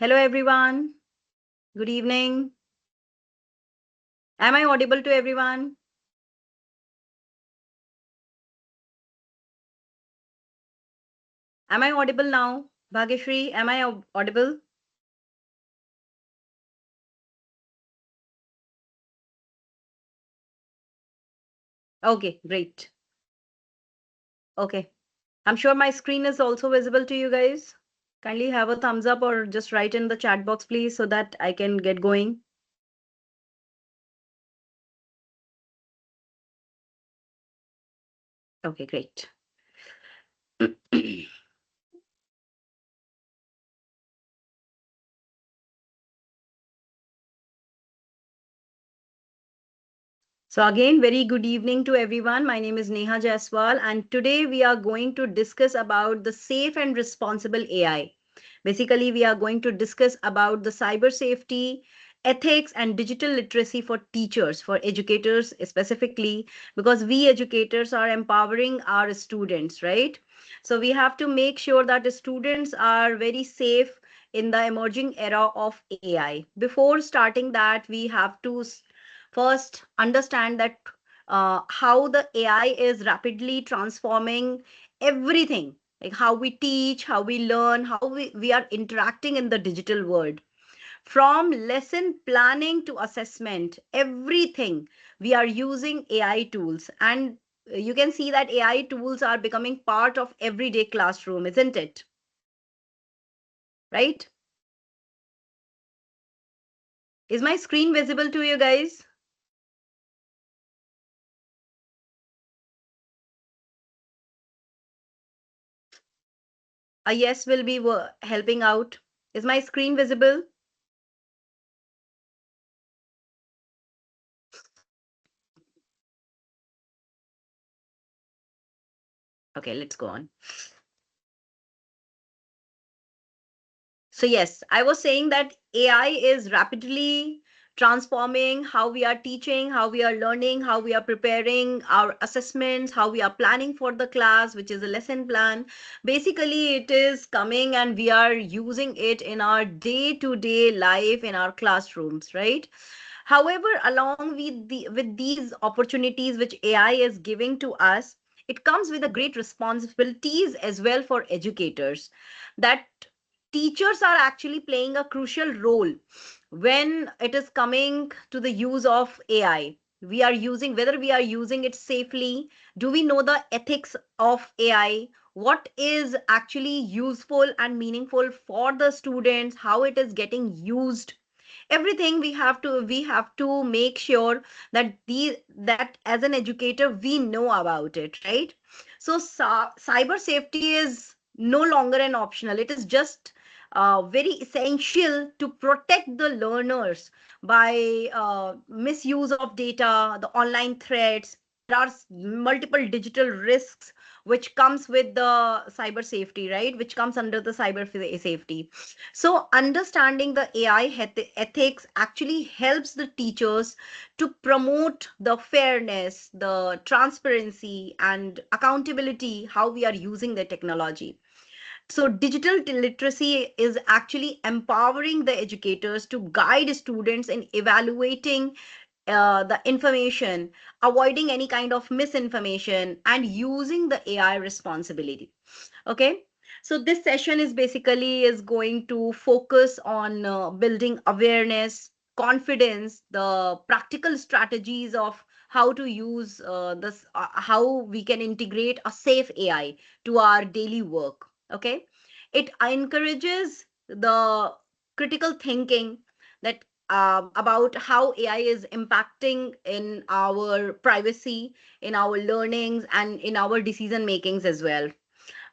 Hello, everyone. Good evening. Am I audible to everyone? Am I audible now? Bhageshri, am I audible? Okay, great. Okay. I'm sure my screen is also visible to you guys. Kindly have a thumbs up or just write in the chat box, please, so that I can get going. Okay, great. So again, very good evening to everyone. My name is Neha Jaiswal, and today we are going to discuss about the safe and responsible AI. Basically, we are going to discuss about the cyber safety, ethics, and digital literacy for teachers, for educators specifically, because we educators are empowering our students, right? So we have to make sure that the students are very safe in the emerging era of AI. Before starting that, we have to first understand that how the AI is rapidly transforming everything, like how we teach, how we learn, how we are interacting in the digital world. From lesson planning to assessment, everything we are using AI tools. And you can see that AI tools are becoming part of everyday classroom, isn't it? Right? Is my screen visible to you guys? A yes will be helping out. Is my screen visible? Okay, let's go on. So yes, I was saying that AI is rapidly transforming how we are teaching, how we are learning, how we are preparing our assessments, how we are planning for the class, which is a lesson plan. Basically, it is coming and we are using it in our day-to-day life in our classrooms, right? However, along with these opportunities which AI is giving to us, it comes with a great responsibilities as well for educators, that teachers are actually playing a crucial role when it is coming to the use of AI. We are using, whether we are using it safely, do we know the ethics of AI, what is actually useful and meaningful for the students, how it is getting used, everything we have to make sure that that as an educator we know about it, right? So cyber safety is no longer an optional, it is just very essential to protect the learners by misuse of data, the online threats. There are multiple digital risks which comes with the cyber safety, right, which comes under the cyber safety. So understanding the AI ethics actually helps the teachers to promote the fairness, the transparency, and accountability, how we are using the technology. So digital literacy is actually empowering the educators to guide students in evaluating the information, avoiding any kind of misinformation, and using the AI responsibility. Okay. So this session is basically is going to focus on building awareness, confidence, the practical strategies of how to use this, how we can integrate a safe AI to our daily work. Okay. It encourages the critical thinking, that about how AI is impacting in our privacy, in our learnings, and in our decision makings as well.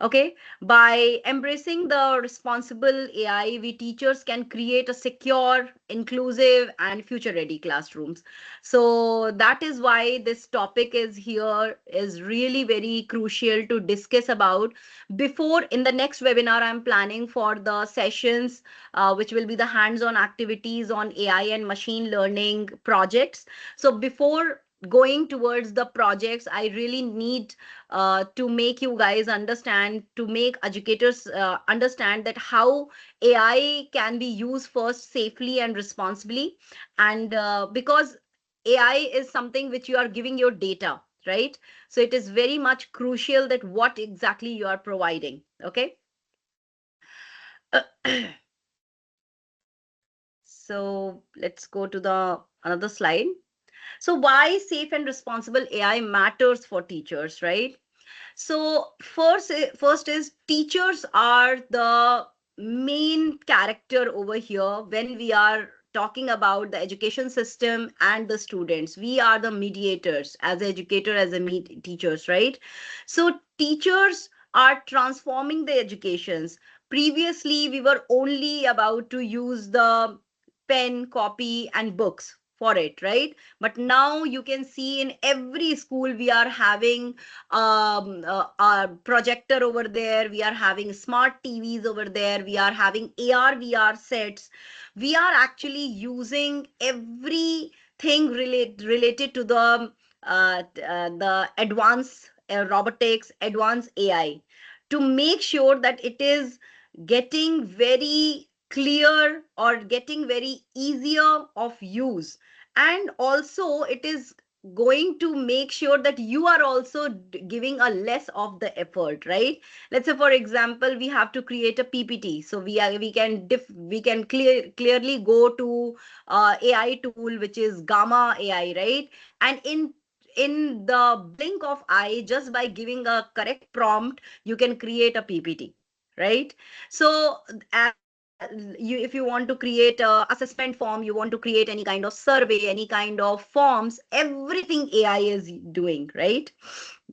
Okay, by embracing the responsible AI, we teachers can create a secure, inclusive, and future ready classrooms. So that is why this topic is here, is really very crucial to discuss about. Before, in the next webinar I'm planning for the sessions, which will be the hands on activities on AI and machine learning projects. So before going towards the projects, I really need to make you guys understand, to make educators understand that how AI can be used first safely and responsibly. And because AI is something which you are giving your data, right? So it is very much crucial that what exactly you are providing. Okay. So let's go to the another slide. So why safe and responsible AI matters for teachers, right? So first is teachers are the main character over here when we are talking about the education system and the students. We are the mediators as educator, as a teachers, right? So teachers are transforming the educations. Previously, we were only about to use the pen, copy, and books for it, right? But now you can see in every school we are having a projector over there, we are having smart TVs over there, we are having AR VR sets. We are actually using everything related to the advanced robotics, advanced AI, to make sure that it is getting very clear or getting very easier of use. And also it is going to make sure that you are also giving a less of the effort, right? Let's say for example we have to create a PPT, so we can clearly go to AI tool which is Gamma AI, right? And in the blink of eye, just by giving a correct prompt, you can create a PPT, right? So if you want to create a assessment form, you want to create any kind of survey, any kind of forms, everything AI is doing, right?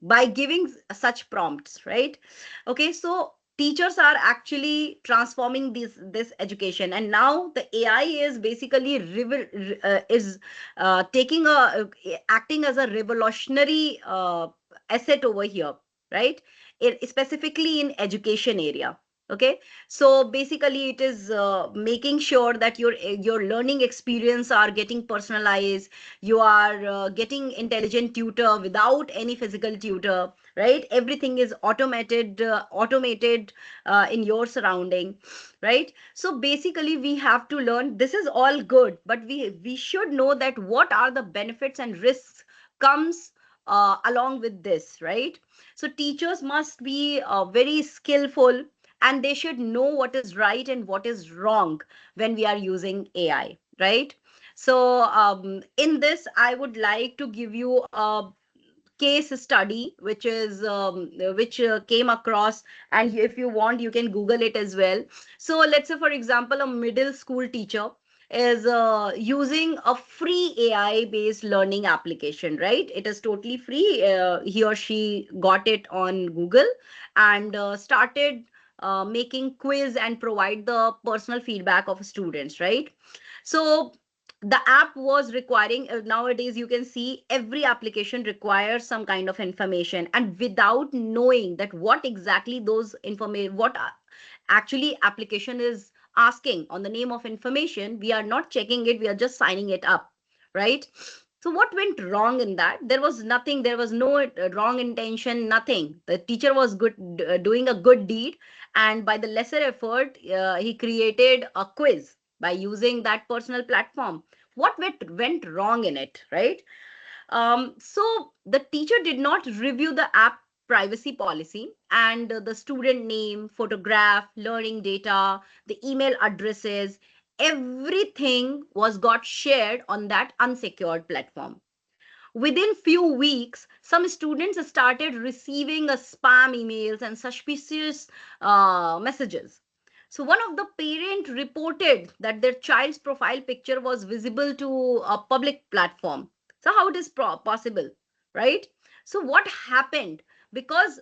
By giving such prompts, right? Okay, so teachers are actually transforming this education, and now the AI is basically is taking acting as a revolutionary asset over here, right? Specifically in education area. Okay, so basically it is making sure that your learning experience are getting personalized. You are getting intelligent tutor without any physical tutor, right? Everything is automated in your surrounding, right? So basically we have to learn, this is all good, but we should know that what are the benefits and risks comes along with this, right? So teachers must be very skillful, and they should know what is right and what is wrong when we are using AI, right? So in this, I would like to give you a case study which came across, and if you want you can Google it as well. So let's say for example a middle school teacher is using a free AI based learning application, right? It is totally free. He or she got it on Google and started making quiz and provide the personal feedback of students, right? So the app was requiring, nowadays you can see every application requires some kind of information, and without knowing that what exactly those information, what actually application is asking on the name of information, we are not checking it, we are just signing it up, right? So what went wrong in that? There was nothing, there was no wrong intention, nothing. The teacher was good, doing a good deed, and by the lesser effort he created a quiz by using that personal platform. What went wrong in it, right? So the teacher did not review the app privacy policy, and the student name, photograph, learning data, the email addresses, everything was got shared on that unsecured platform. Within few weeks, some students started receiving a spam emails and suspicious messages. So one of the parent reported that their child's profile picture was visible to a public platform. So how it is possible, right? So what happened? Because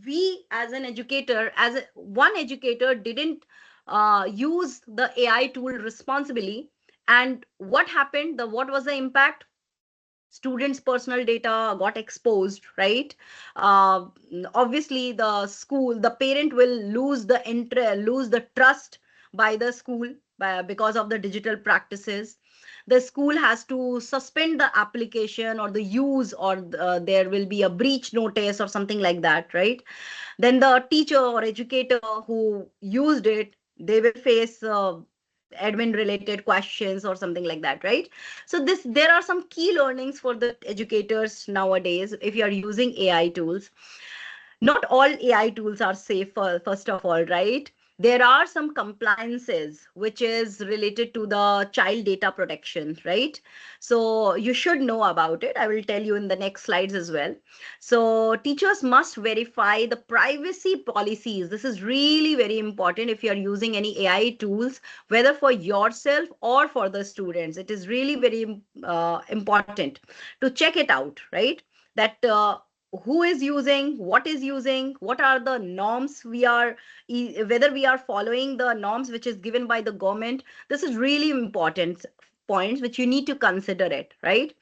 we as an educator, one educator didn't use the AI tool responsibly, and what happened? What was the impact? Students personal data got exposed, right? uh, Obviously the parent will lose the lose the trust by the school because of the digital practices. the school has to suspend the application or the use, or there will be a breach notice or something like that, right? Then the teacher or educator who used it, they will face admin related questions or something like that, right? So this, there are some key learnings for the educators nowadays if you are using AI tools. Not all AI tools are safe, first of all, right? There are some compliances which is related to the child data protection, right? So you should know about it. I will tell you in the next slides as well. So teachers must verify the privacy policies. This is really very important if you are using any AI tools, whether for yourself or for the students. It is really very important to check it out, right? That who is using, what are the norms we are, whether we are following the norms which is given by the government. This is really important points which you need to consider it, right?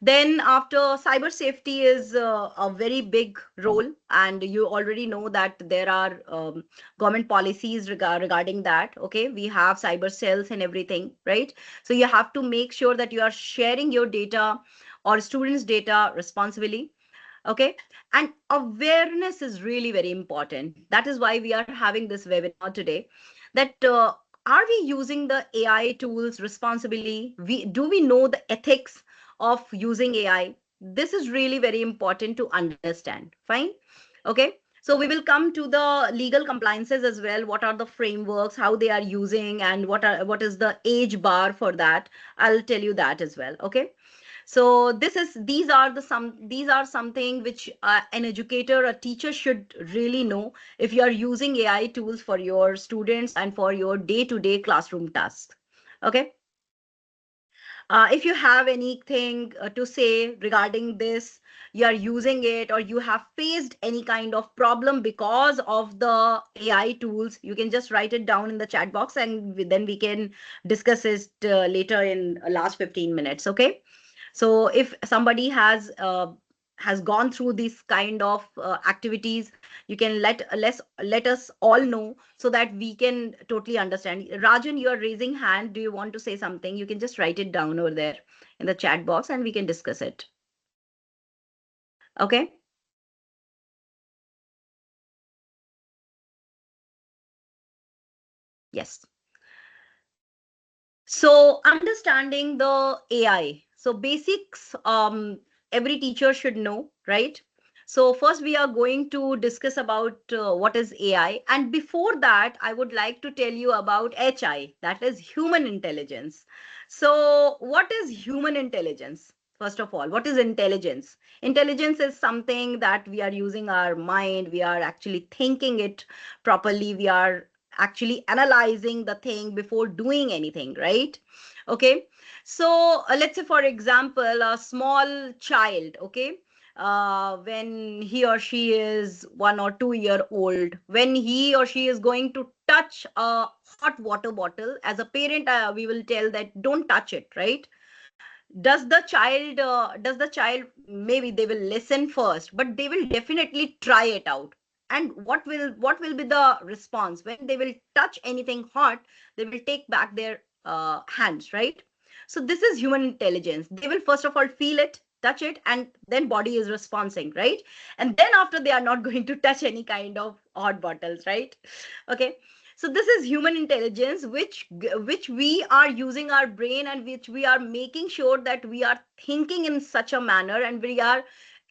Then after, cyber safety is a very big role, and you already know that there are government policies regarding that. Okay, we have cyber cells and everything, right? So you have to make sure that you are sharing your data or students data responsibly. Okay, and awareness is really very important. That is why we are having this webinar today, that are we using the AI tools responsibly? Do we know the ethics of using AI? This is really very important to understand. Fine. Okay, so we will come to the legal compliances as well. What are the frameworks, how they are using, and what is the age bar for that? I'll tell you that as well. Okay, so these are something which an educator, a teacher should really know if you are using AI tools for your students and for your day-to-day classroom tasks. Okay. If you have anything to say regarding this, you are using it, or you have faced any kind of problem because of the AI tools, you can just write it down in the chat box, and then we can discuss it later in last 15 minutes. Okay. So if somebody has gone through this kind of activities, you can let us all know so that we can totally understand. Rajan, you are raising hand. Do you want to say something? You can just write it down over there in the chat box and we can discuss it. Okay. Yes. So understanding the AI. So basics, every teacher should know, right? So first we are going to discuss about what is AI. And before that, I would like to tell you about HI, that is human intelligence. So what is human intelligence? First of all, what is intelligence? Intelligence is something that we are using our mind. We are actually thinking it properly. We are actually analyzing the thing before doing anything, right? Okay, so let's say for example a small child, okay, when he or she is 1 or 2 year old, when he or she is going to touch a hot water bottle, as a parent we will tell that don't touch it, right? Does the child, maybe they will listen first, but they will definitely try it out. And what will be the response when they will touch anything hot? They will take back their hands, right? So this is human intelligence. They will first of all feel it, touch it, and then body is responding, right? And then after, they are not going to touch any kind of hot bottles, right? Okay, so this is human intelligence, which we are using our brain, and which we are making sure that we are thinking in such a manner, and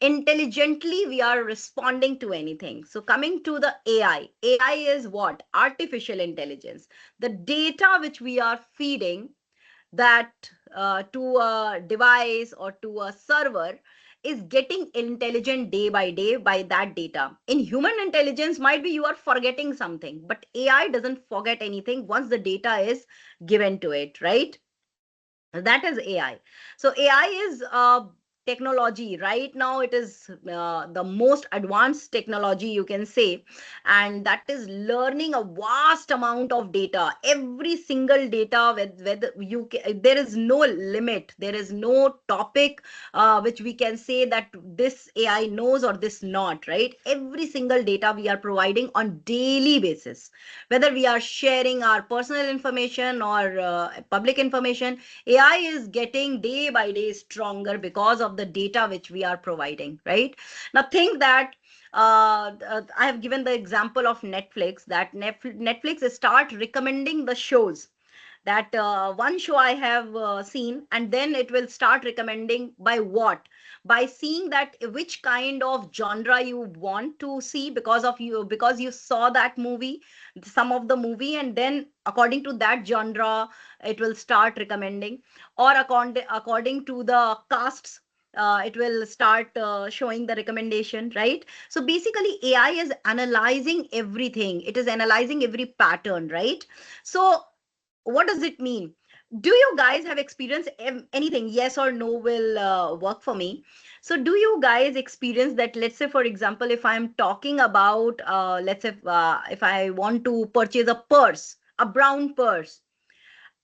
intelligently we are responding to anything. So coming to the AI is what? Artificial intelligence. The data which we are feeding that to a device or to a server is getting intelligent day by day by that data. In human intelligence, might be you are forgetting something, but AI doesn't forget anything once the data is given to it, right? That is AI. So AI is technology right now, it is the most advanced technology, you can say, and that is learning a vast amount of data, every single data, whether there is no limit, there is no topic which we can say that this AI knows or this not, right? Every single data we are providing on daily basis, whether we are sharing our personal information or public information. AI is getting day by day stronger because of the data which we are providing, right? Now think that I have given the example of Netflix, that Netflix start recommending the shows, that one show I have seen, and then it will start recommending by what? By seeing that which kind of genre you want to see, because you saw that movie, some of the movie, and then according to that genre, it will start recommending, or according to the casts, it will start showing the recommendation, right? So basically AI is analyzing everything, it is analyzing every pattern, right? So what does it mean? Do you guys have experienced anything? Yes or no will work for me. So do you guys experience that, let's say for example, if I'm talking about let's say if I want to purchase a purse, a brown purse,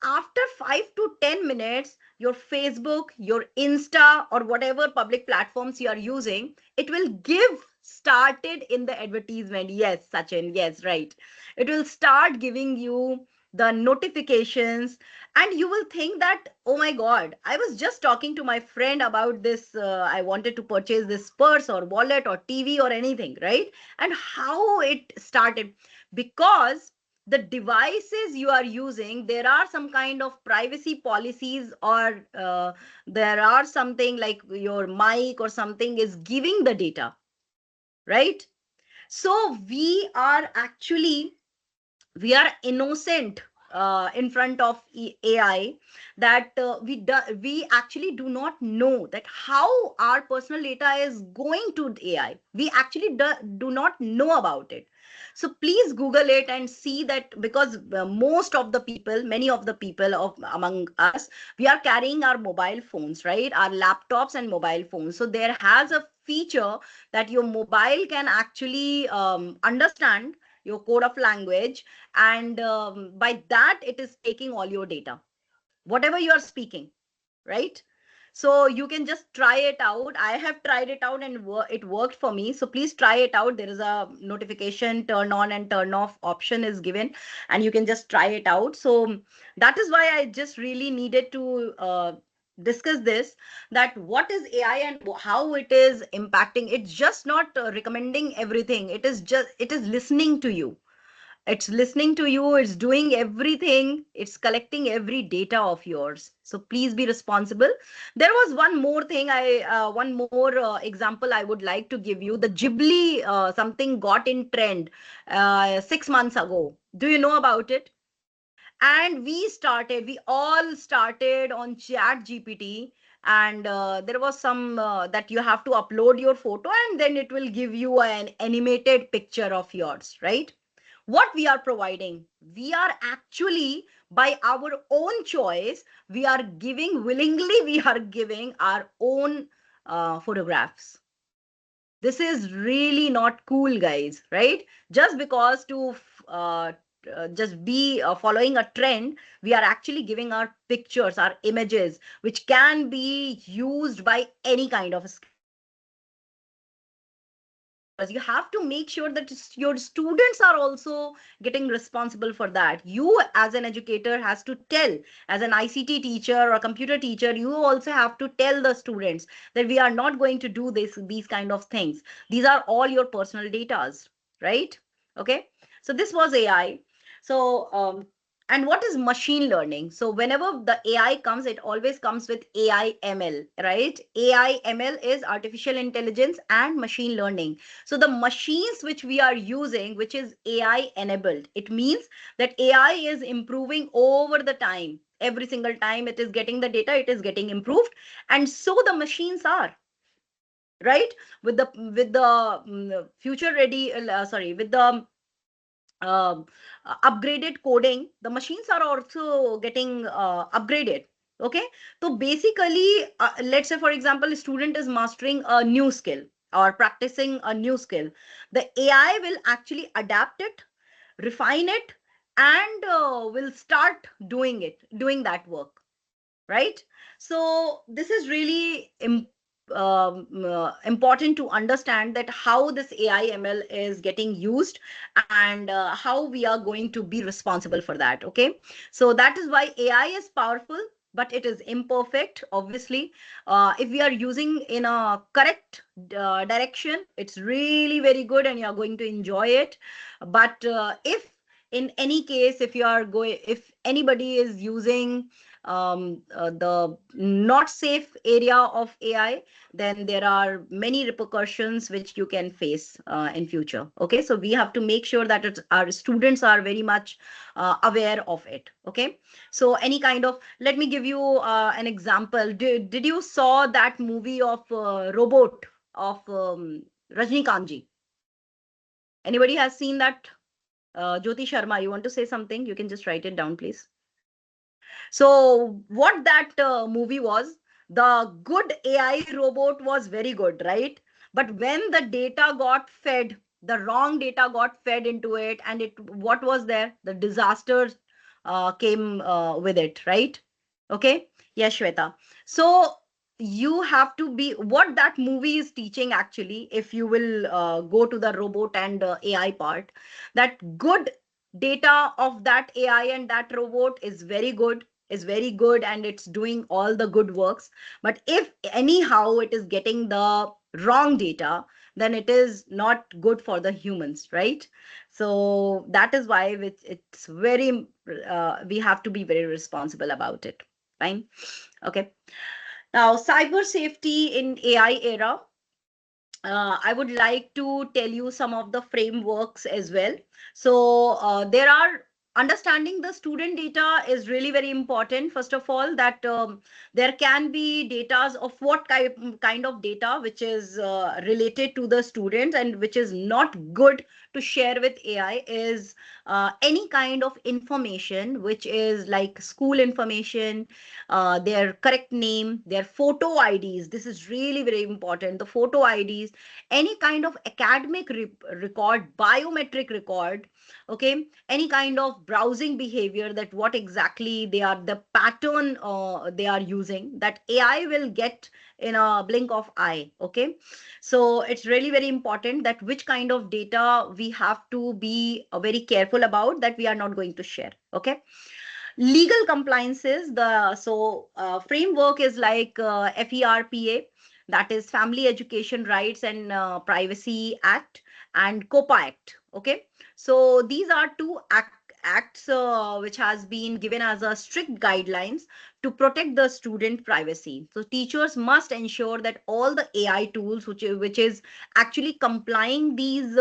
after 5 to 10 minutes, your Facebook, your Insta, or whatever public platforms you are using, it will give started in the advertisement. Yes, Sachin, yes, right. It will start giving you the notifications, and you will think that, oh my God, I was just talking to my friend about this. I wanted to purchase this purse or wallet or TV or anything, right? And how it started, because the devices you are using, there are some kind of privacy policies, or there are something like your mic or something is giving the data, right? So we are innocent in front of AI, that we actually do not know that how our personal data is going to AI. We actually do not know about it. So please Google it and see that, because most of the people, many of the people among us, we are carrying our mobile phones, right? Our laptops and mobile phones. So there has a feature that your mobile can actually understand your code of language, and by that it is taking all your data, whatever you are speaking, right? So you can just try it out. I have tried it out and it worked for me. So please try it out. There is a notification turn on and turn off option is given, and you can just try it out. So that is why I just really needed to discuss this, that what is AI and how it is impacting. It's just not recommending everything. It is listening to you, it's listening to you, it's doing everything, it's collecting every data of yours. So please be responsible. There was one more thing, one more example I would like to give you. The Ghibli something got in trend 6 months ago. Do you know about it? And we all started on Chat GPT, and there was some that you have to upload your photo and then it will give you an animated picture of yours, right? What we are providing, we are actually, by our own choice, we are giving willingly, we are giving our own photographs. This is really not cool, guys, right? Just because to just be following a trend, we are actually giving our pictures, our images, which can be used by any kind of a scammer. You have to make sure that your students are also getting responsible for that. You as an educator has to tell, as an ICT teacher or computer teacher, you also have to tell the students that we are not going to do these kind of things. These are all your personal datas, right? Okay, so this was AI. So and what is machine learning? So whenever the AI comes, it always comes with AI ML, right? AI ML is artificial intelligence and machine learning. So the machines which we are using, which is AI enabled, it means that AI is improving over the time. Every single time it is getting the data, it is getting improved. And so the machines are, right? With the future ready, sorry, with the uh, upgraded coding, the machines are also getting upgraded. Okay, so basically, let's say, for example, a student is mastering a new skill or practicing a new skill. The AI will actually adapt it, refine it, and will start doing that work, right? So this is really important to understand that how this AI ML is getting used, and how we are going to be responsible for that. Okay, so that is why AI is powerful, but it is imperfect, obviously. If we are using in a correct direction, it's really very good and you are going to enjoy it. But if in any case, if anybody is using the not safe area of AI, then there are many repercussions which you can face in future. Okay, so we have to make sure that our students are very much aware of it. Okay, so any kind of, let me give you an example. Did you saw that movie of Robot of Rajnikant ji? Anybody has seen that? Jyoti Sharma, you want to say something? You can just write it down, please. So what that movie was, the good AI robot was very good, right? But when the data got fed, the wrong data got fed into it, and it, what was there? The disasters came with it, right? Okay. Yes, Shweta. So you have to be, what that movie is teaching actually, if you will go to the robot and AI part, that good data of that AI and that robot is very good and it's doing all the good works. But if anyhow it is getting the wrong data, then it is not good for the humans, right? So that is why it's very we have to be very responsible about it. Fine. Okay, now cyber safety in AI era. I would like to tell you some of the frameworks as well. So there are, understanding the student data is really very important. First of all, that there can be data of what kind of data which is related to the students and which is not good to share with AI is any kind of information which is like school information, their correct name, their photo IDs. This is really very important. The photo IDs, any kind of academic record, biometric record, okay, any kind of browsing behavior, that what exactly they are, the pattern they are using, that AI will get in a blink of eye. Okay, so it's really very important that which kind of data we have to be very careful about, that we are not going to share. Okay, legal compliances, the framework is like FERPA, that is Family Education Rights and Privacy Act, and COPA Act. Okay, so these are two acts which has been given as a strict guidelines to protect the student privacy. So teachers must ensure that all the AI tools which is actually complying these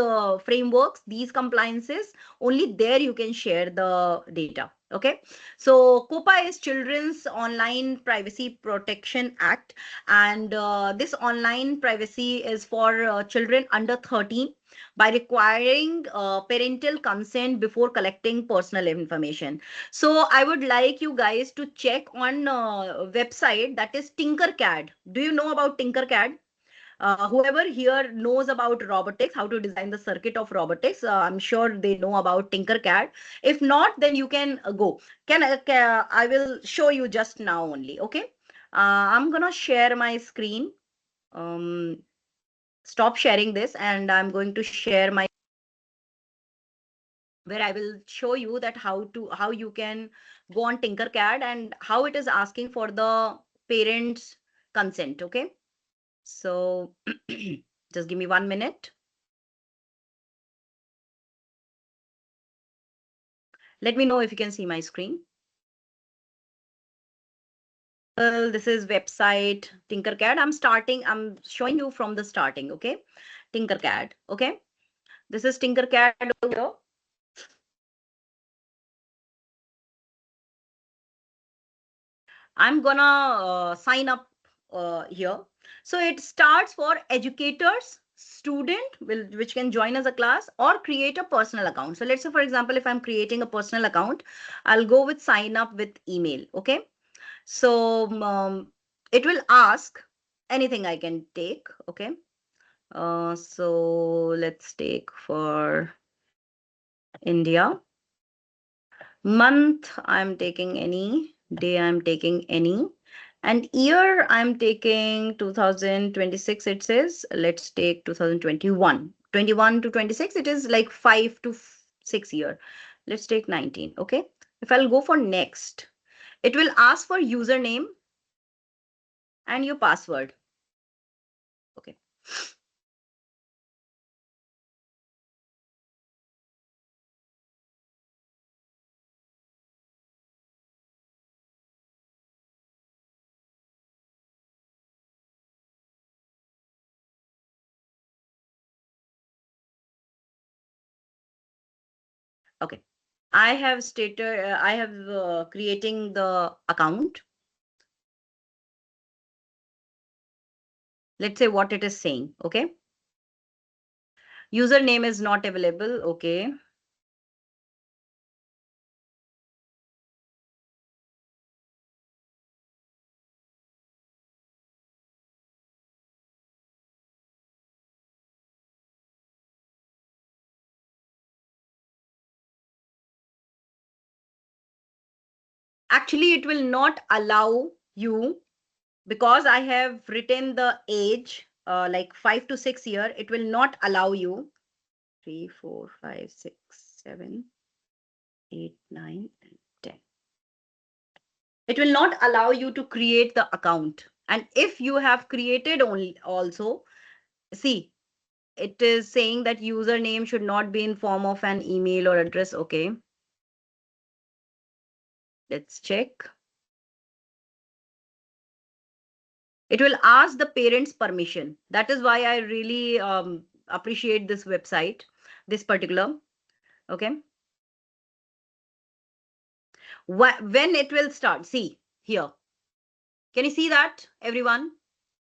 frameworks, these compliances, only there you can share the data. Okay, so COPA is Children's Online Privacy Protection Act, and this online privacy is for children under 13 by requiring parental consent before collecting personal information. So I would like you guys to check on website, that is Tinkercad. Do you know about Tinkercad? Whoever here knows about robotics, how to design the circuit of robotics, I'm sure they know about Tinkercad. If not, then you can go. I will show you just now only. Okay. I'm gonna share my screen. Um, Stop sharing this, and I'm going to share my, where I will show you that how you can go on Tinkercad and how it is asking for the parents' consent. Okay. So just give me 1 minute. Let me know if you can see my screen. Well, this is website Tinkercad. I'm showing you from the starting, okay? Tinkercad, okay? This is Tinkercad over here. I'm gonna sign up here. So it starts for educators, student which can join as a class or create a personal account. So let's say, for example, if I'm creating a personal account, I'll go with sign up with email, okay? So it will ask anything I can take. Okay. So let's take for India. Month, I'm taking any. Day, I'm taking any. And year, I'm taking 2026, it says. Let's take 2021. 21 to 26, it is like 5 to 6 year. Let's take 19. Okay. If I'll go for next, it will ask for username and your password. Okay. Okay. I have stated, I have creating the account. Let's say what it is saying. Okay. Username is not available. Okay. Actually, it will not allow you because I have written the age like 5 to 6 year. It will not allow you 3, 4, 5, 6, 7, 8, 9, and 10. It will not allow you to create the account. And if you have created only also, see, it is saying that username should not be in form of an email or address. Okay, let's check. It will ask the parents permission. That is why I really appreciate this website, this particular. Okay. When it will start, see here, can you see that, everyone?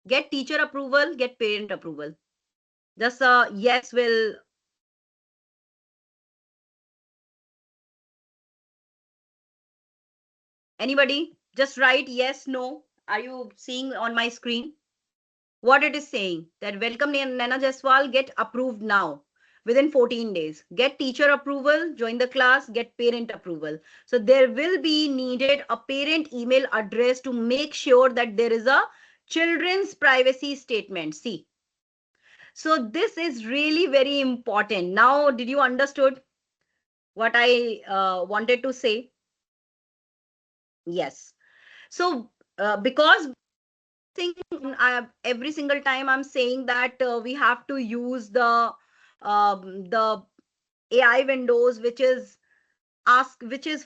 Get teacher approval, get parent approval. Just yes will. Anybody just write yes, no. Are you seeing on my screen what it is saying? That welcome Nana Jaswal, get approved now within 14 days. Get teacher approval, join the class, get parent approval. So there will be needed a parent email address to make sure that there is a children's privacy statement. See, so this is really very important. Now, did you understood what I wanted to say? Yes. So because every single time I'm saying that we have to use the AI windows, which is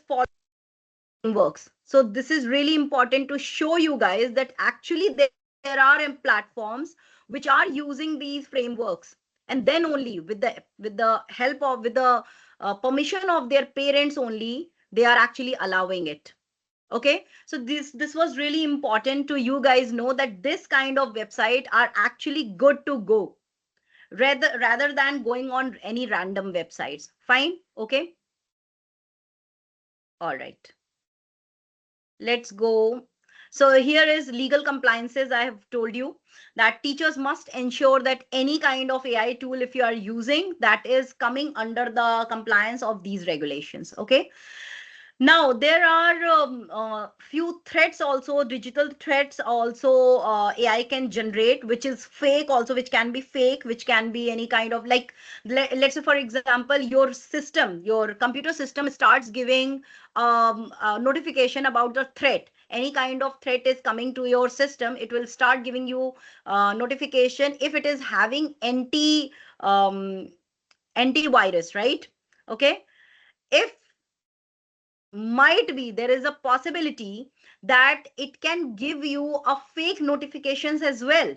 for frameworks. So this is really important to show you guys that actually there are platforms which are using these frameworks, and then only with the help of with the permission of their parents only they are actually allowing it. Okay, so this was really important to you guys know that this kind of website are actually good to go rather than going on any random websites. Fine. Okay. All right. Let's go. So here is legal compliances. I have told you that teachers must ensure that any kind of AI tool, if you are using, that is coming under the compliance of these regulations. Okay. Now there are few threats also, digital threats also AI can generate, which is fake also, which can be fake, which can be any kind of like, let's say for example, your computer system starts giving a notification about the threat. Any kind of threat is coming to your system, it will start giving you notification if it is having antivirus, right? Okay. If might be there is a possibility that it can give you a fake notifications as well.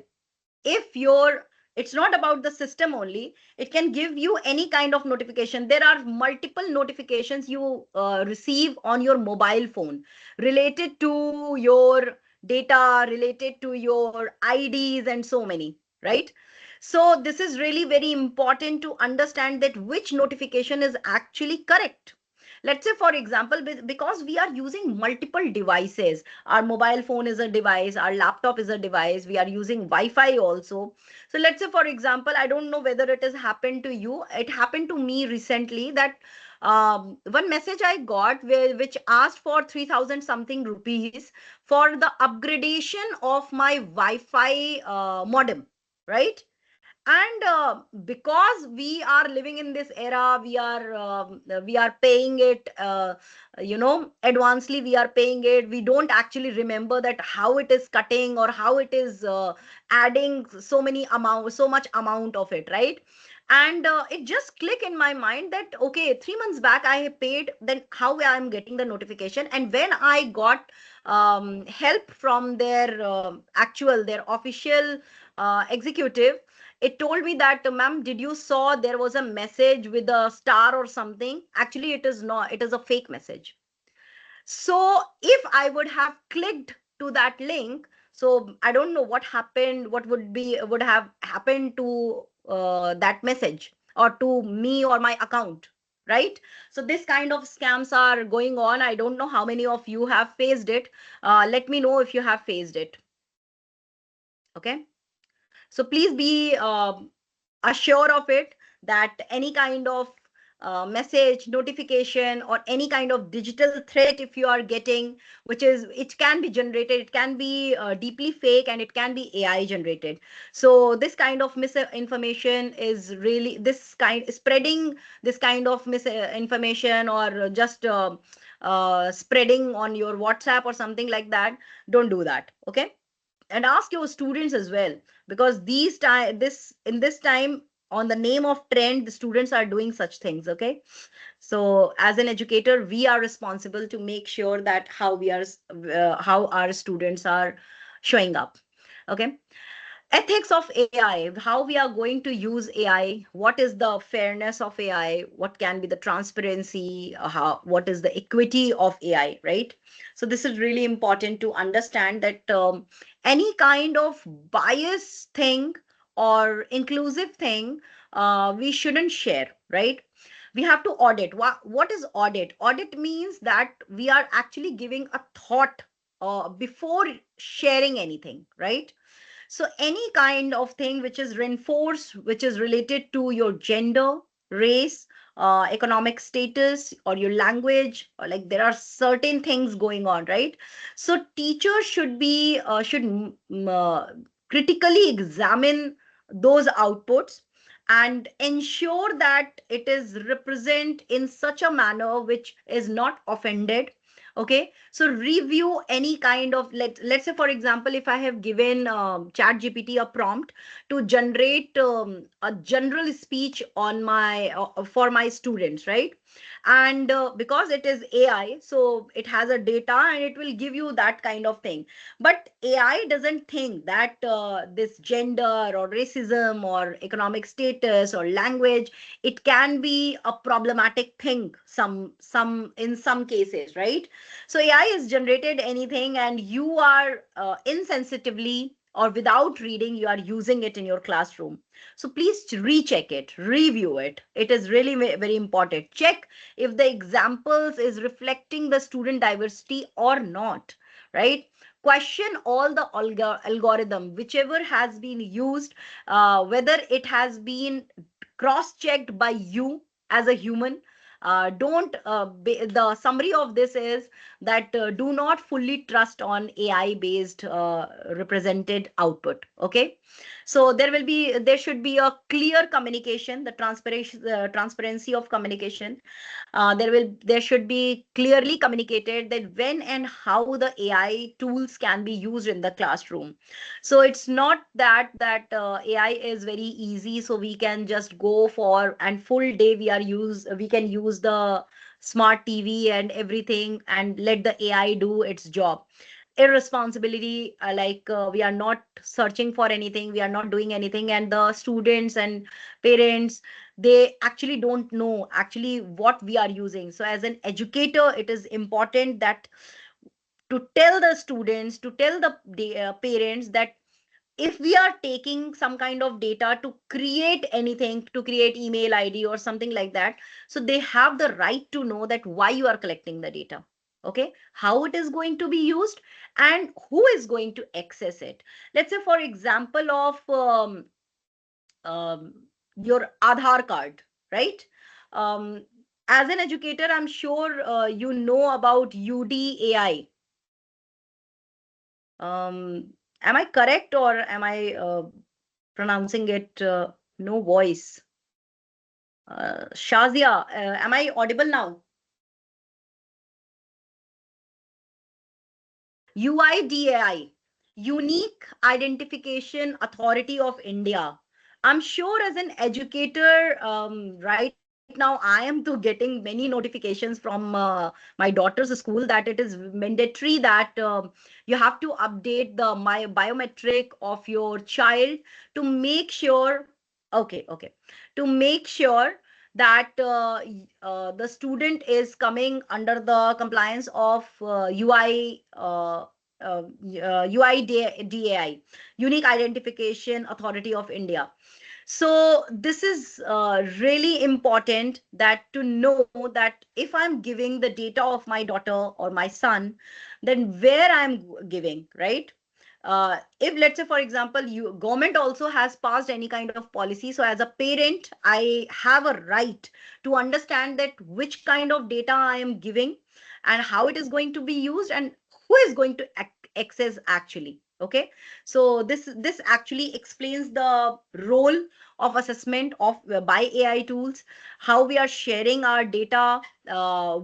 If your It's not about the system only, it can give you any kind of notification. There are multiple notifications you receive on your mobile phone related to your data, related to your IDs and so many, right? So this is really very important to understand that which notification is actually correct. Let's say, for example, because we are using multiple devices, our mobile phone is a device, our laptop is a device, we are using Wi-Fi also. So let's say, for example, I don't know whether it has happened to you. It happened to me recently that one message I got which asked for 3,000 something rupees for the upgradation of my Wi-Fi modem, right? And because we are living in this era, we are paying it, advancedly we are paying it. We don't actually remember that how it is cutting or how it is adding so much amount of it, right? And it just click in my mind that okay, 3 months back I paid, then how I am getting the notification? And when I got help from their their official executive, it told me that, ma'am, did you saw there was a message with a star or something? Actually, it is not, it is a fake message. So if I would have clicked to that link, so I don't know what happened, what would have happened to that message or to me or my account, right? So this kind of scams are going on. I don't know how many of you have faced it. Let me know if you have faced it. Okay. So please be assured of it, that any kind of message, notification, or any kind of digital threat if you are getting, which is, it can be generated, it can be deeply fake, and it can be AI generated. So this kind of misinformation is really, this kind spreading this kind of misinformation, or just spreading on your WhatsApp or something like that. Don't do that. Okay. And ask your students as well, because these time this in this time, on the name of trend, the students are doing such things. Okay. So as an educator, we are responsible to make sure that how our students are showing up. Okay. Ethics of AI, how we are going to use AI, what is the fairness of AI, what can be the transparency, what is the equity of AI, right? So this is really important to understand that any kind of bias thing or inclusive thing, we shouldn't share, right? We have to audit. What is audit? Audit means that we are actually giving a thought before sharing anything, right? So any kind of thing which is reinforced, which is related to your gender, race, economic status, or your language, or like there are certain things going on, right? So teachers should critically examine those outputs and ensure that it is represent in such a manner which is not offended. Okay. So review any kind of, let's say, for example, if I have given chat gpt a prompt to generate a general speech on my for my students, right? And because it is AI, so it has a data and it will give you that kind of thing. But AI doesn't think that this gender or racism or economic status or language, it can be a problematic thing, some in some cases, right? So AI is generated anything, and you are insensitively or without reading, you are using it in your classroom. So please recheck it, review it. It is really very important. Check if the examples is reflecting the student diversity or not, right? Question all the algorithm, whichever has been used, whether it has been cross-checked by you as a human. Don't The summary of this is that do not fully trust on AI based represented output. Okay. So there should be a clear communication, the transparency of communication. There should be clearly communicated that when and how the AI tools can be used in the classroom. So it's not that AI is very easy, so we can just go for and full day we can use the smart TV and everything and let the AI do its job. Irresponsibility, we are not searching for anything, we are not doing anything, and the students and parents, they actually don't know actually what we are using. So as an educator, it is important that to tell the students, to tell the parents that if we are taking some kind of data to create anything, to create email ID or something like that, so they have the right to know that why you are collecting the data. Okay, how it is going to be used and who is going to access it. Let's say for example of your Aadhaar card, right? Um, as an educator, I'm sure you know about UDAI. Am I correct or am I pronouncing it no voice? Shazia, am I audible now? UIDAI, Unique Identification Authority of India. I'm sure as an educator, right now I am to getting many notifications from my daughter's school that it is mandatory that you have to update the my biometric of your child to make sure. Okay, okay, to make sure that the student is coming under the compliance of UIDAI, Unique Identification Authority of India. So this is really important that to know that if I'm giving the data of my daughter or my son, then where I'm giving, right? If let's say for example you government also has passed any kind of policy, so as a parent I have a right to understand that which kind of data I am giving and how it is going to be used and who is going to access actually. Okay, so this actually explains the role of assessment of by AI tools, how we are sharing our data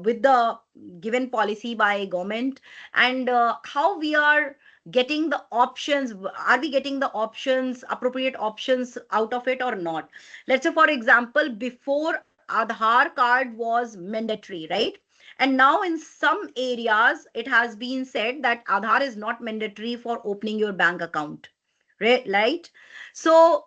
with the given policy by government, and how we are getting the options. Are we getting the options, appropriate options out of it or not? Let's say for example before Aadhaar card was mandatory, right? And now in some areas it has been said that Aadhaar is not mandatory for opening your bank account, right? So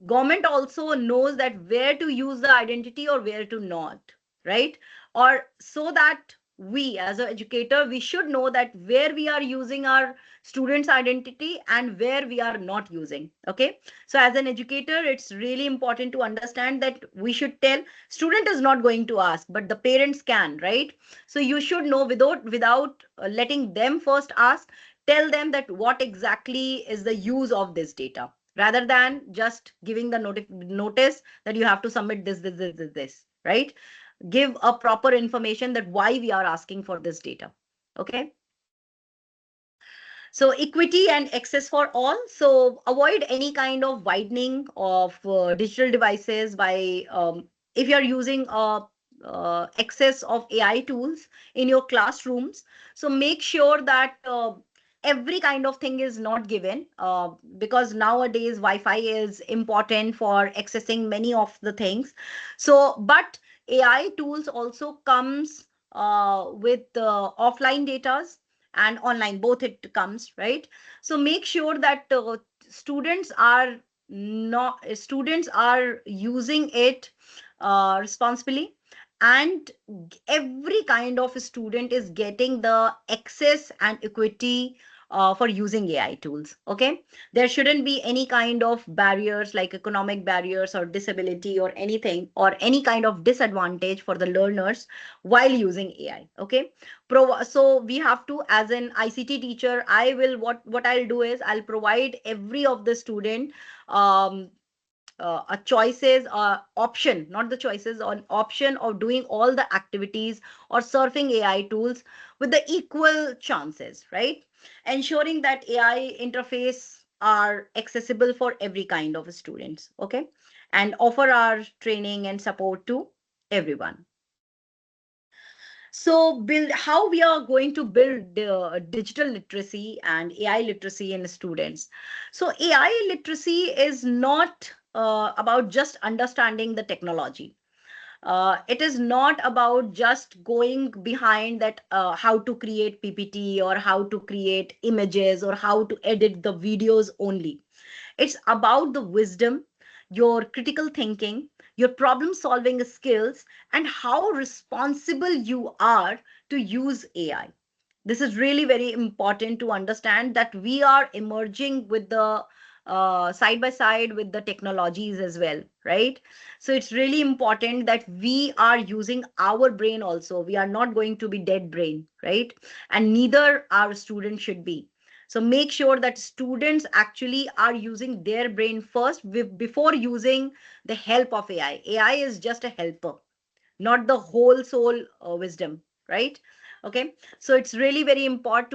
government also knows that where to use the identity or where to not, right? Or so that we as an educator we should know that where we are using our students identity and where we are not using. Okay, so as an educator it's really important to understand that we should tell student is not going to ask but the parents can, right? So you should know without letting them first ask, tell them that what exactly is the use of this data rather than just giving the notice that you have to submit this, right? Give a proper information that why we are asking for this data. Okay, so equity and access for all. So avoid any kind of widening of digital devices by if you're using access of AI tools in your classrooms. So make sure that every kind of thing is not given because nowadays Wi-Fi is important for accessing many of the things. So, but AI tools also comes with offline datas and online both it comes, right? So make sure that students are students are using it responsibly, and every kind of student is getting the access and equity for using AI tools. Okay, there shouldn't be any kind of barriers like economic barriers or disability or anything or any kind of disadvantage for the learners while using AI. Okay, so we have to, as an ICT teacher, I will what I'll do is I'll provide every of the student um, a choices option, not the choices, on option of doing all the activities or surfing AI tools with the equal chances, right? Ensuring that AI interface are accessible for every kind of students. Okay, and offer our training and support to everyone. So build how we are going to build digital literacy and AI literacy in students. So AI literacy is not about just understanding the technology. It is not about just going behind that how to create PPT or how to create images or how to edit the videos only. It's about the wisdom, your critical thinking, your problem solving skills, and how responsible you are to use AI. This is really very important to understand that we are emerging with the side by side with the technologies as well, right? So it's really important that we are using our brain also. We are not going to be dead brain, right? And neither our students should be. So make sure that students actually are using their brain first before using the help of AI. AI is just a helper, not the whole soul wisdom, right? Okay, so it's really very important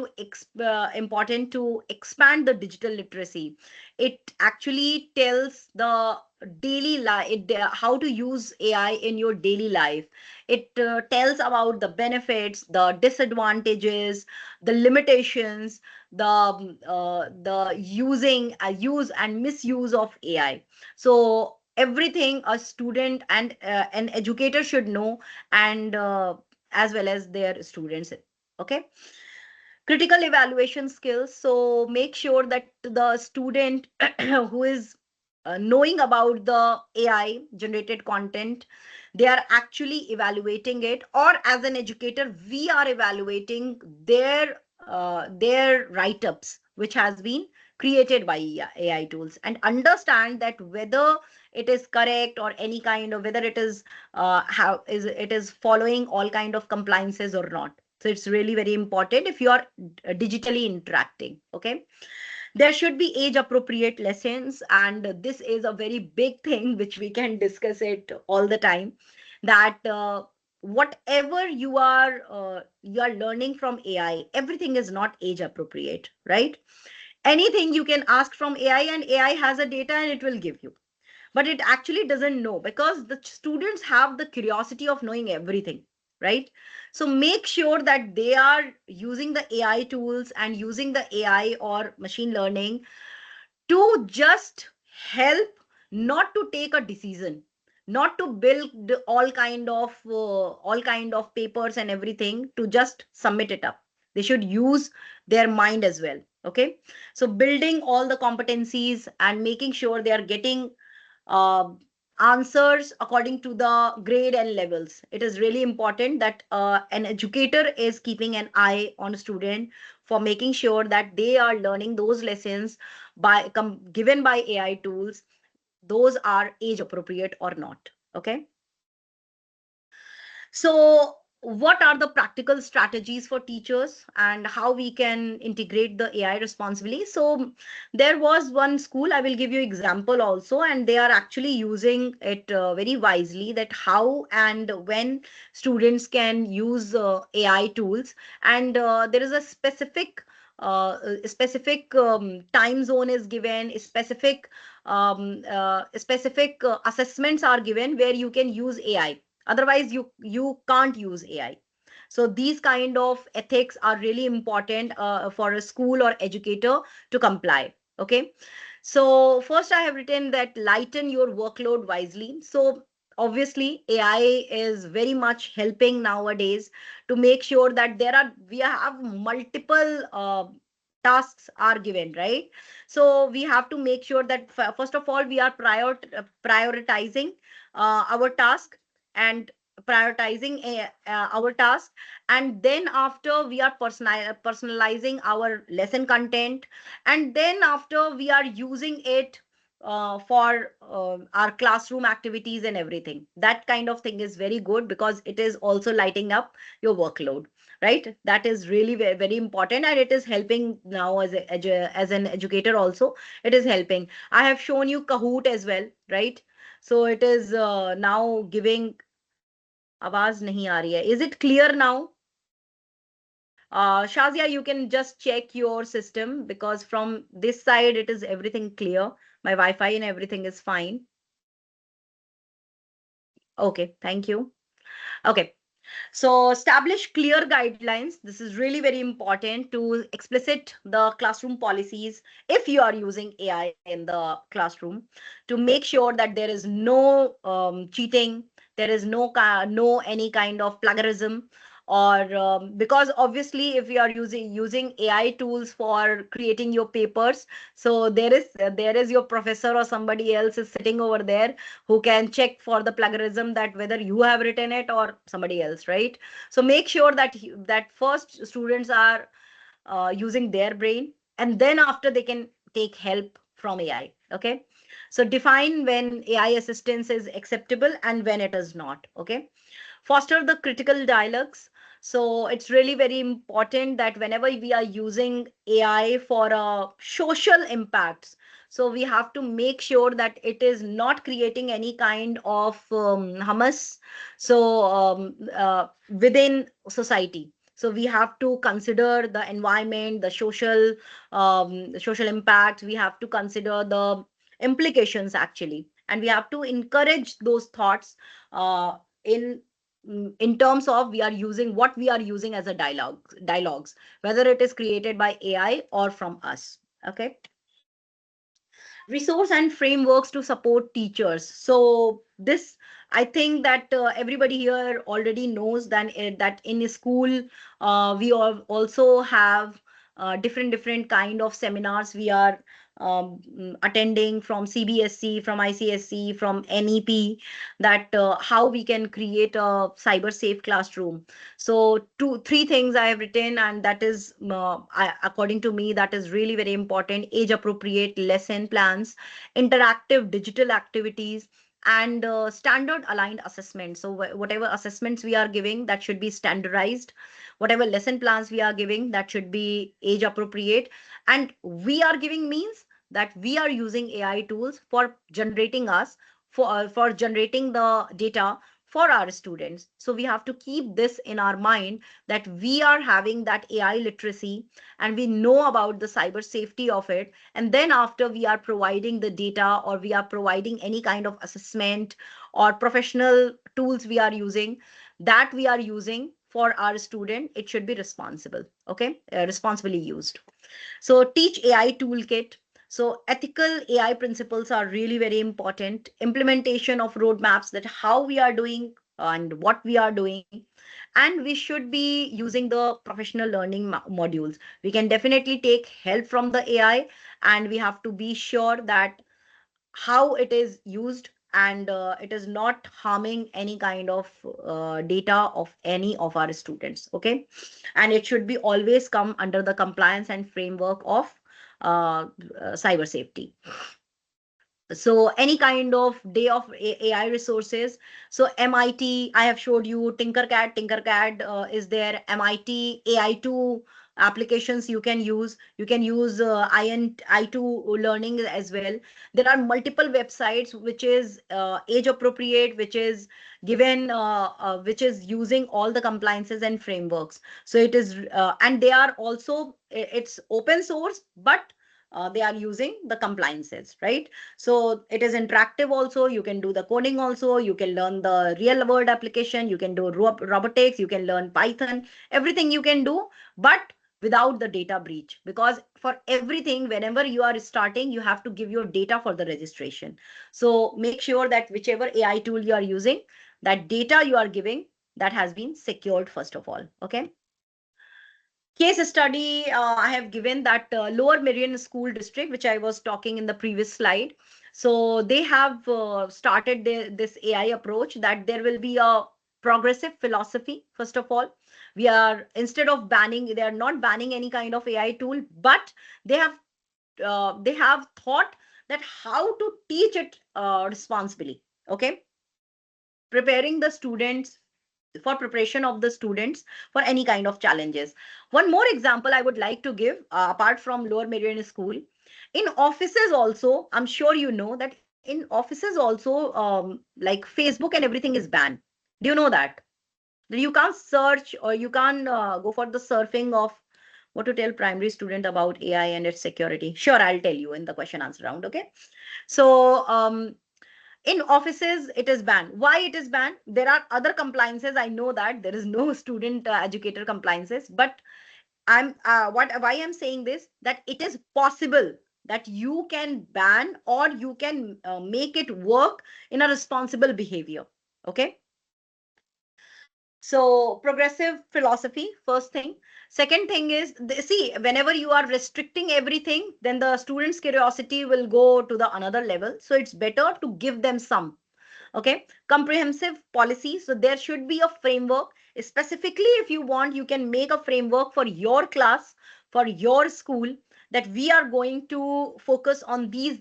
to expand the digital literacy. It actually tells the daily life, how to use AI in your daily life. It tells about the benefits, the disadvantages, the limitations, the use and misuse of AI. So everything a student and an educator should know, and as well as their students. Okay, critical evaluation skills. So make sure that the student who is knowing about the AI generated content, they are actually evaluating it, or as an educator we are evaluating their write-ups which has been created by AI tools, and understand that whether it is correct or any kind of, whether it is how is it is following all kind of compliances or not. So it's really very important if you are digitally interacting. Okay, there should be age appropriate lessons, and this is a very big thing which we can discuss it all the time, that whatever you are learning from AI, everything is not age appropriate, right? Anything you can ask from AI, and AI has a data and it will give you, but it actually doesn't know, because the students have the curiosity of knowing everything, right? So make sure that they are using the AI tools and using the AI or machine learning to just help, not to take a decision, not to build all kind of papers and everything to just submit it up. They should use their mind as well. Okay, so building all the competencies and making sure they are getting uh, answers according to the grade and levels. It is really important that an educator is keeping an eye on a student for making sure that they are learning those lessons given by AI tools, those are age appropriate or not. Okay, so, what are the practical strategies for teachers and how we can integrate the AI responsibly? So, there was one school, I will give you example also, and they are actually using it very wisely, that how and when students can use AI tools, and there is a specific time zone is given, specific assessments are given where you can use AI, otherwise you can't use AI. So these kind of ethics are really important for a school or educator to comply. Okay, so first I have written that lighten your workload wisely. So obviously AI is very much helping nowadays to make sure that we have multiple tasks are given, right? So we have to make sure that first of all we are prioritizing our task, and our task, and then after we are personalizing our lesson content, and then after we are using it for our classroom activities and everything. That kind of thing is very good because it is also lighting up your workload, right? That is really very, very important, and it is helping now as an educator also. It is helping. I have shown you Kahoot as well, right? So it is now giving. आवाज नहीं आ रही है. Is it clear now? Shazia, you can just check your system, because from this side it is everything clear. My Wi-Fi and everything is fine. Okay, thank you. Okay. So establish clear guidelines. This is really very important to explicit the classroom policies if you are using AI in the classroom, to make sure that there is no cheating, there is no any kind of plagiarism, or because obviously if you are using AI tools for creating your papers, so there is your professor or somebody else is sitting over there who can check for the plagiarism, that whether you have written it or somebody else, right? So make sure that first students are using their brain, and then after they can take help from AI. Okay. So define when AI assistance is acceptable and when it is not. Okay. Foster the critical dialogues. So it's really very important that whenever we are using AI for social impacts, so we have to make sure that it is not creating any kind of hummus. So within society. So we have to consider the environment, the social impact. We have to consider the implications actually, and we have to encourage those thoughts in in terms of we are using what we are using as a dialogues, whether it is created by AI or from us. Okay. Resource and frameworks to support teachers. So this, I think that everybody here already knows that in school we also have different kind of seminars we are attending from CBSE, from ICSE, from NEP, that how we can create a cyber safe classroom. So three things I have written, and that is according to me, that is really very important: age appropriate lesson plans, interactive digital activities, and standard aligned assessment. So whatever assessments we are giving, that should be standardized. Whatever lesson plans we are giving, that should be age appropriate. And we are giving means that we are using AI tools for generating us, for generating the data for our students. So we have to keep this in our mind, that we are having that AI literacy and we know about the cyber safety of it. And then after we are providing the data, or we are providing any kind of assessment or professional tools we are using, that we are using for our student, it should be responsible. Okay. Responsibly used. So teach AI toolkit. So ethical AI principles are really very important. Implementation of roadmaps, that how we are doing and what we are doing. And we should be using the professional learning modules. We can definitely take help from the AI, and we have to be sure that how it is used, and it is not harming any kind of data of any of our students. Okay. And it should be always come under the compliance and framework of cyber safety. So any kind of day of AI resources. So MIT, I have showed you Tinkercad is there. MIT AI2 applications you can use. You can use I2 learning as well. There are multiple websites which is age appropriate, which is given which is using all the compliances and frameworks. So it is and they are also, it's open source, but they are using the compliances, right? So it is interactive also. You can do the coding also. You can learn the real world application. You can do robotics. You can learn Python. Everything you can do, but without the data breach. Because for everything, whenever you are starting, you have to give your data for the registration. So make sure that whichever AI tool you are using, that data you are giving, that has been secured first of all. Okay. Case study I have given, that Lower Meridian School District, which I was talking in the previous slide. So they have started this AI approach, that there will be a progressive philosophy. First of all, we are, instead of banning, they are not banning any kind of AI tool, but they have thought that how to teach it responsibly. Okay. Preparing the students, for preparation of the students for any kind of challenges. One more example I would like to give, apart from Lower Meridian School, in offices also, I'm sure you know that in offices also, like Facebook and everything is banned. Do you know that? That you can't search, or you can't go for the surfing of what to tell primary student about AI and its security. Sure, I'll tell you in the question answer round. Okay. So in offices it is banned. Why it is banned? There are other compliances, I know that there is no student educator compliances, but I'm what why I'm saying this, that it is possible that you can ban, or you can make it work in a responsible behavior. Okay. So progressive philosophy, first thing. Second thing is, see, whenever you are restricting everything, then the students curiosity will go to the another level. So it's better to give them some. Okay. Comprehensive policy. So there should be a framework. Specifically, if you want, you can make a framework for your class, for your school, that we are going to focus on these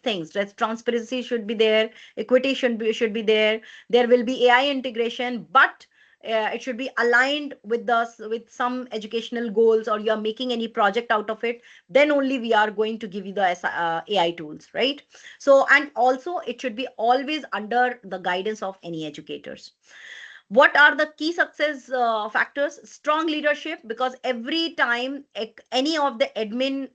things. That transparency should be there, equity should be there. There will be AI integration, but it should be aligned with with some educational goals, or you are making any project out of it. Then only we are going to give you the AI tools, right? So, and also it should be always under the guidance of any educators. What are the key success factors? Strong leadership, because every time any of the admin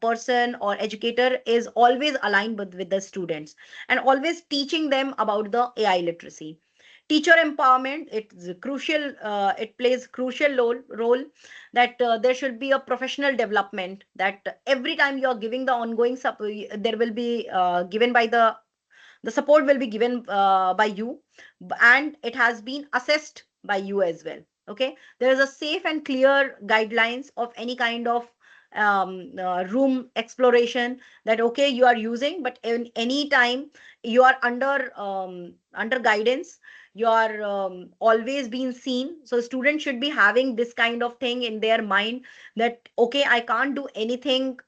person or educator is always aligned with the students and always teaching them about the AI literacy. Teacher empowerment, it's crucial, it plays crucial role, that there should be a professional development, that every time you are giving the ongoing there will be given by the support will be given by you, and it has been assessed by you as well. Okay, there is a safe and clear guidelines of any kind of room exploration, that okay, you are using, but in any time you are under guidance, you are always being seen. So students should be having this kind of thing in their mind, that okay, I can't do anything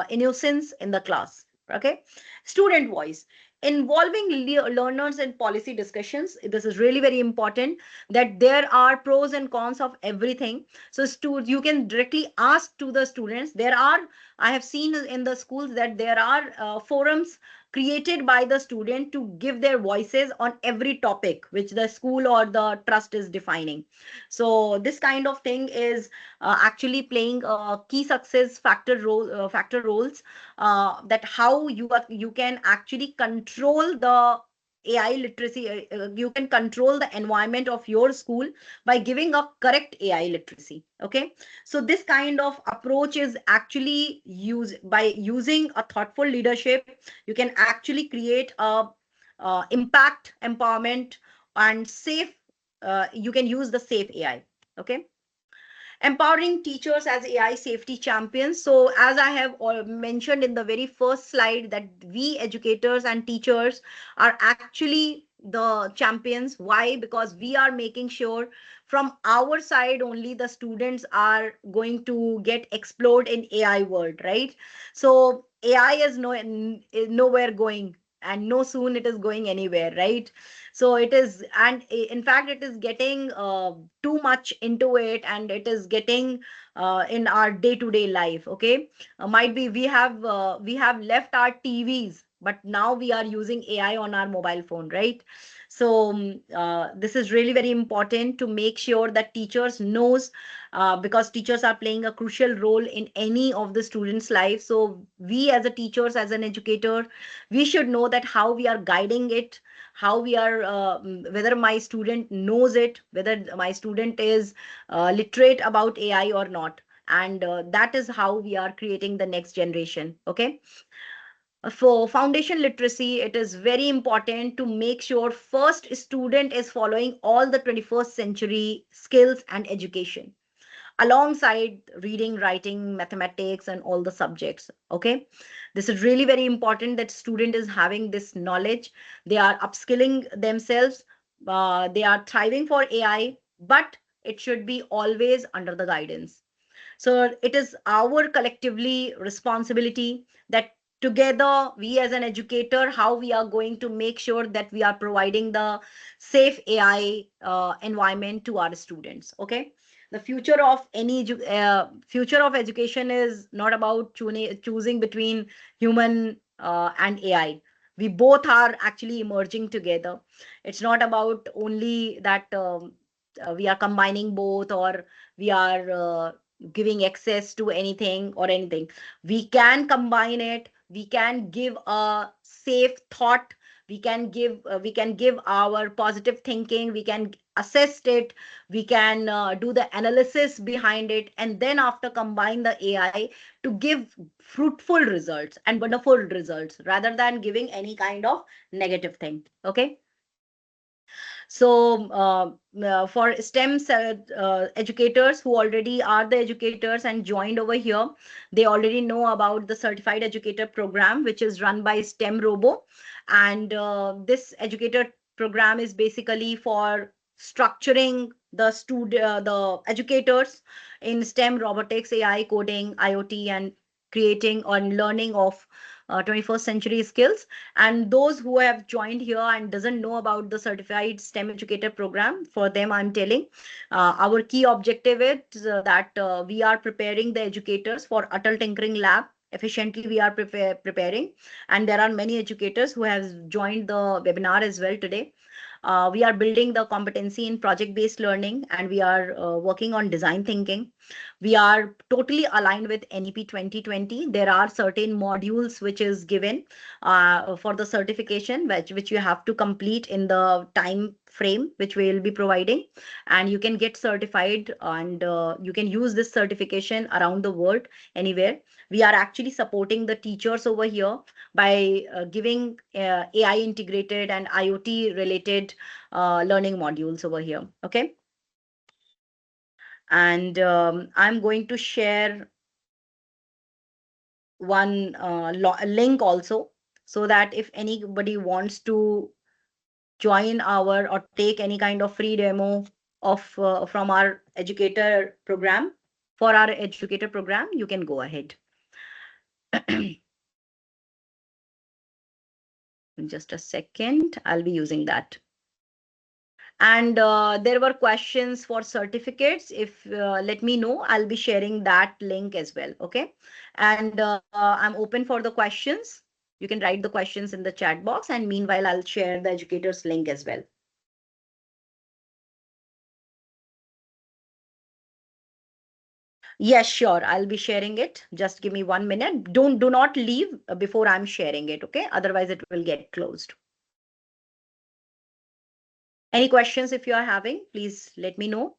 innocence in the class. Okay, student voice, involving learners in policy discussions. This is really very important, that there are pros and cons of everything. So you can directly ask to the students. There are, I have seen in the schools that there are forums created by the student to give their voices on every topic which the school or the trust is defining. So this kind of thing is actually playing a key success factor roles, that how you can actually control the AI literacy. You can control the environment of your school by giving a correct AI literacy. Okay, so this kind of approach is actually used by using a thoughtful leadership. You can actually create a impact empowerment and safe. You can use the safe AI. Okay, empowering teachers as AI safety champions. So, as I have mentioned in the very first slide, that we educators and teachers are actually the champions. Why? Because we are making sure from our side only the students are going to get explored in AI world, right? So AI is is nowhere going, and no soon it is going anywhere, right? So it is, and in fact it is getting too much into it, and it is getting in our day to day life. Okay, might be we have left our TVs, but now we are using AI on our mobile phone, right? So this is really very important to make sure that teachers knows, because teachers are playing a crucial role in any of the students life. So we as a teachers, as an educator, we should know that how we are guiding it, how we are whether my student knows it, whether my student is literate about AI or not. And that is how we are creating the next generation. Okay, for foundation literacy, it is very important to make sure first student is following all the 21st century skills and education alongside reading, writing, mathematics, and all the subjects. Okay, this is really very important, that student is having this knowledge, they are upskilling themselves, they are thriving for AI, but it should be always under the guidance. So it is our collectively responsibility, that together we as an educator, how we are going to make sure that we are providing the safe AI environment to our students. Okay, the future of future of education is not about choosing between human and AI. We both are actually emerging together. It's not about only that we are combining both, or we are giving access to anything or anything. We can combine it, we can give a safe thought, we can give our positive thinking, we can assess it, we can do the analysis behind it, and then after combine the AI to give fruitful results and wonderful results, rather than giving any kind of negative thing. Okay, so for STEM educators who already are the educators and joined over here, they already know about the Certified Educator Program, which is run by STEMROBO. And this educator program is basically for structuring the educators in STEM, robotics, AI, coding, IoT, and creating or learning of 21st century skills. And those who have joined here and doesn't know about the certified STEM educator program, for them I'm telling, our key objective is that we are preparing the educators for Atal Tinkering Lab. Efficiently we are preparing, and there are many educators who have joined the webinar as well today. We are building the competency in project based learning, and we are working on design thinking. We are totally aligned with NEP 2020. There are certain modules which is given for the certification, which you have to complete in the time frame which we will be providing, and you can get certified, and you can use this certification around the world, anywhere. We are actually supporting the teachers over here by giving AI integrated and IoT related learning modules over here. Okay. And I'm going to share one link also, so that if anybody wants to join our or take any kind of free demo of from our educator program, for our educator program, you can go ahead. In just a second, I'll be using that. And there were questions for certificates. If let me know, I'll be sharing that link as well. Okay. And I'm open for the questions. You can write the questions in the chat box, and meanwhile I'll share the educators link as well. Yes, sure, I'll be sharing it. Just give me 1 minute. Do not leave before I'm sharing it. Okay, otherwise it will get closed. Any questions if you are having, please let me know.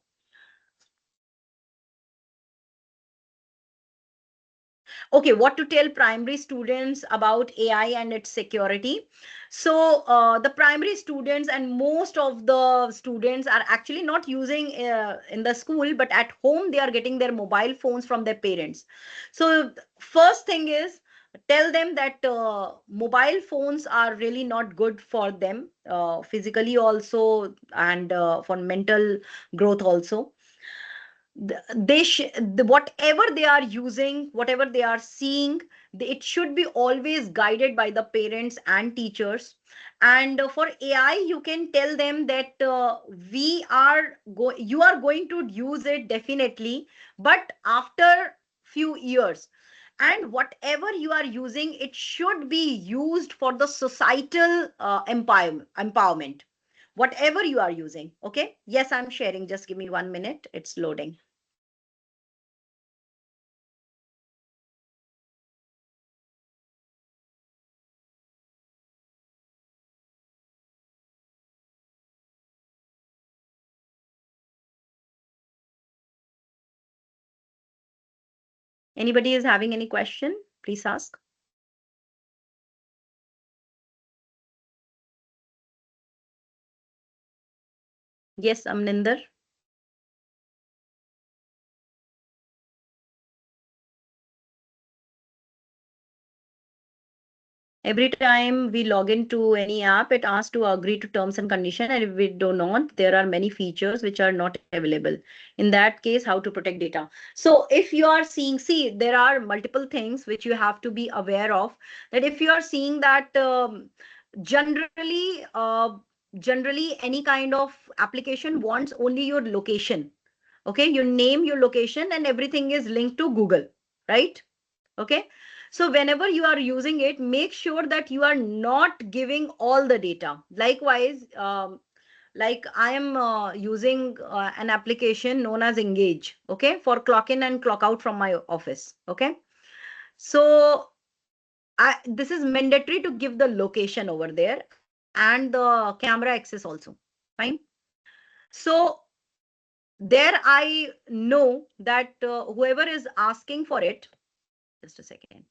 Okay, what to tell primary students about AI and its security? So the primary students and most of the students are actually not using in the school, but at home they are getting their mobile phones from their parents. So first thing is, tell them that mobile phones are really not good for them, physically also, and for mental growth also. Whatever they are using, whatever they are seeing, it should be always guided by the parents and teachers. And for AI, you can tell them that you are going to use it definitely, but after few years. And whatever you are using, it should be used for the societal empowerment, whatever you are using. Okay, yes, I'm sharing. Just give me 1 minute, it's loading. Anybody is having any question, please ask. Yes, Amninder. Every time we log into any app, it asks to agree to terms and condition, and if we do not, there are many features which are not available. In that case, how to protect data? So if you are seeing, see, there are multiple things which you have to be aware of. That if you are seeing that generally, generally any kind of application wants only your location. Okay, you name your location, and everything is linked to Google, right? Okay, so whenever you are using it, make sure that you are not giving all the data. Likewise, like I am using an application known as Engage, okay, for clock in and clock out from my office. Okay, so this is mandatory to give the location over there and the camera access also. Fine. So there I know that whoever is asking for it, just a second,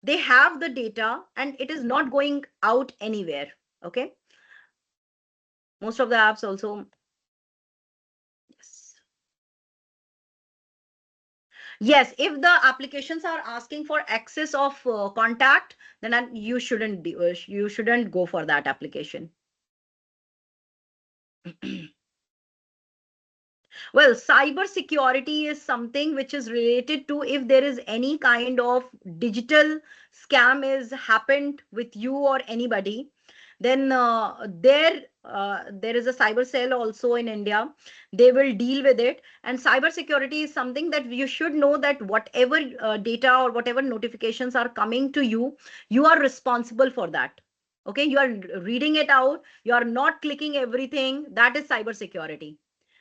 they have the data and it is not going out anywhere. Okay, most of the apps also. Yes, yes, if the applications are asking for access of contact, then you shouldn't you shouldn't go for that application. Well, cyber security is something which is related to if there is any kind of digital scam is happened with you or anybody, then there is a cyber cell also in India. They will deal with it. And cyber security is something that you should know that whatever data or whatever notifications are coming to you, you are responsible for that. Okay, you are reading it out. You are not clicking everything. That is cyber security.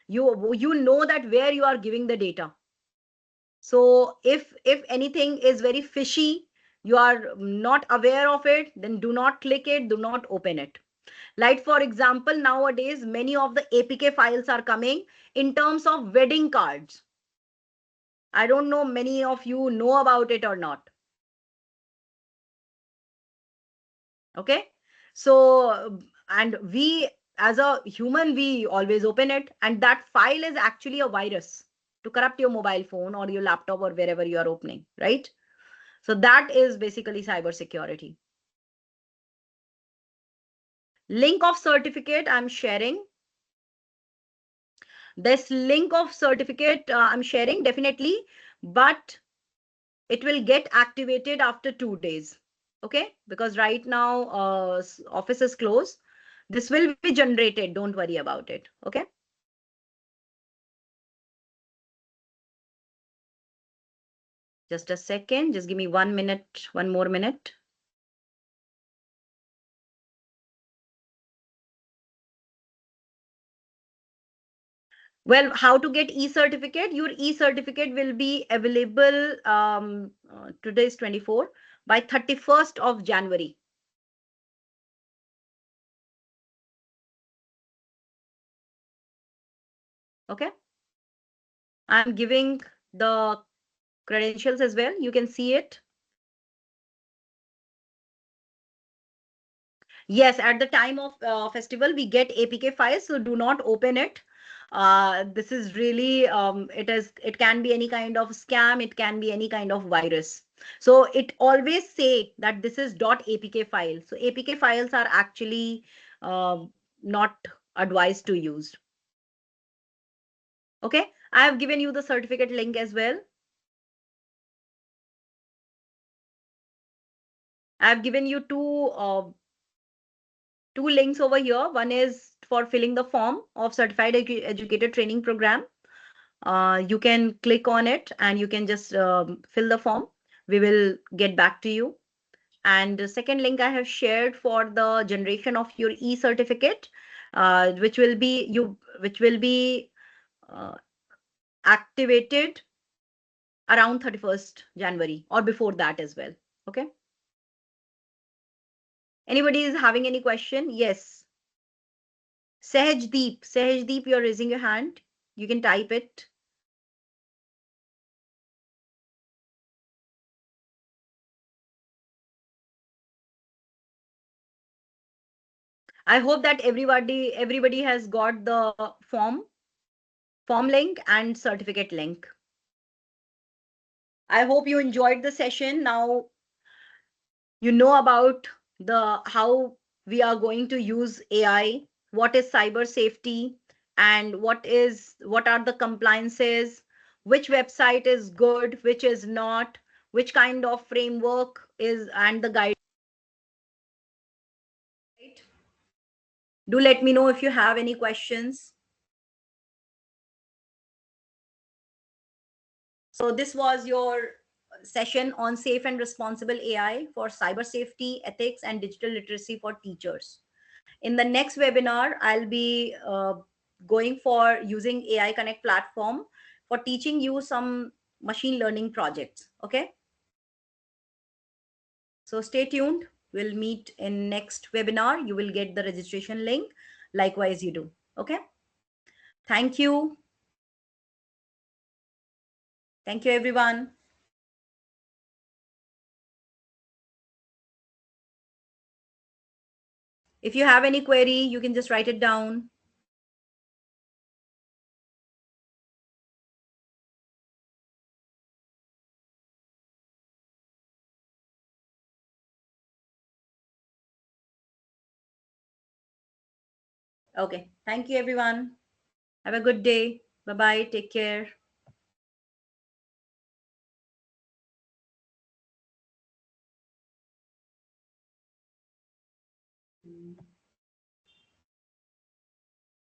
You know that where you are giving the data. So if anything is very fishy, you are not aware of it, then do not click it, do not open it. Like for example, nowadays many of the APK files are coming in terms of wedding cards. I don't know many of you know about it or not. Okay, so and we as a human, we always open it, and that file is actually a virus to corrupt your mobile phone or your laptop or wherever you are opening, right? So that is basically cyber security. Link of certificate I'm sharing. This link of certificate I'm sharing definitely, but it will get activated after 2 days. Okay, because right now office is closed. This will be generated, don't worry about it. Okay, just a second, just give me 1 minute, one more minute. Well, how to get e-certificate? Your e-certificate will be available, today is 24, by 31st of January. Okay, I'm giving the credentials as well. You can see it. Yes, at the time of festival, we get APK files, so do not open it. This is really, it can be any kind of scam, it can be any kind of virus. So it always say that this is .apk file. So APK files are actually not advised to use. Okay, I have given you the certificate link as well. I have given you two links over here. One is for filling the form of certified educator training program. You can click on it and you can just fill the form. We will get back to you. And the second link I have shared for the generation of your e-certificate, which will be uh, activated around 31st January or before that as well. Okay. Anybody is having any question? Yes. Sehajdeep, you're raising your hand. You can type it. I hope that everybody has got the form link and certificate link. I hope you enjoyed the session. Now you know about the how we are going to use AI, what is cyber safety, and what are the compliances, which website is good, which is not, which kind of framework is, and the guide. Do let me know if you have any questions. So this was your session on safe and responsible AI for cyber safety, ethics, and digital literacy for teachers. In the next webinar, I'll be going for using AI Connect platform for teaching you some machine learning projects. Okay. So stay tuned. We'll meet in next webinar. You will get the registration link. Likewise, you do. Okay. Thank you. Thank you, everyone. If you have any query, you can just write it down. Okay. Thank you, everyone. Have a good day. Bye bye. Take care.